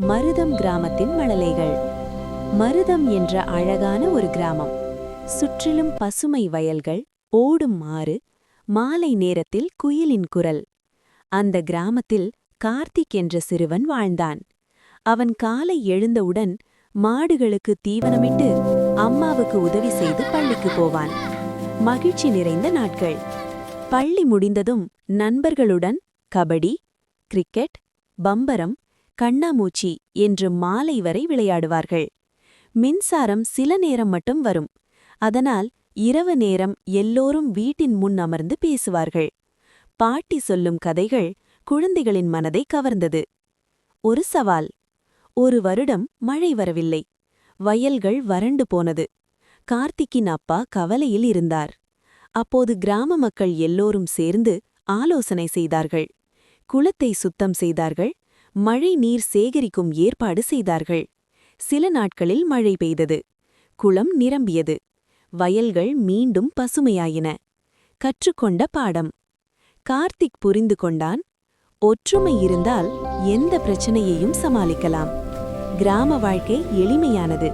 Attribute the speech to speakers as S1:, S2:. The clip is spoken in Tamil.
S1: மருதம் கிராமத்தின் மழலைகள். மருதம் என்ற அழகான ஒரு கிராமம். சுற்றிலும் பசுமை வயல்கள், ஓடும் ஆறு, மாலை நேரத்தில் குயிலின் குரல். அந்த கிராமத்தில் கார்த்திக் என்ற சிறுவன் வாழ்ந்தான். அவன் காலை எழுந்தவுடன் மாடுகளுக்கு தீவனமிட்டு அம்மாவுக்கு உதவி செய்து பள்ளிக்கு போவான். மகிழ்ச்சி நிறைந்த நாட்கள். பள்ளி முடிந்ததும் நண்பர்களுடன் கபடி, கிரிக்கெட், பம்பரம், கண்ணாமூச்சி என்று மாலை வரை விளையாடுவார்கள். மின்சாரம் சில நேரம் மட்டும் வரும். அதனால் இரவு நேரம் எல்லோரும் வீட்டின் முன் அமர்ந்து பேசுவார்கள். பாட்டி சொல்லும் கதைகள் குழந்தைகளின் மனதை கவர்ந்தது. ஒரு சவால். ஒரு வருடம் மழை வரவில்லை. வயல்கள் வறண்டு போனது. கார்த்திக்கின் அப்பா கவலையில் இருந்தார். அப்போது கிராம மக்கள் எல்லோரும் சேர்ந்து ஆலோசனை செய்தார்கள். குளத்தை சுத்தம் செய்தார்கள். மழை நீர் சேகரிக்கும் ஏற்பாடு செய்தார்கள். சில நாட்களில் மழை பெய்தது. குளம் நிரம்பியது. வயல்கள் மீண்டும் பசுமையாயின. கற்றுக்கொண்ட பாடம். கார்த்திக் புரிந்து கொண்டான், ஒற்றுமை இருந்தால் எந்த பிரச்சனையையும் சமாளிக்கலாம். கிராம வாழ்க்கை எளிமையானது.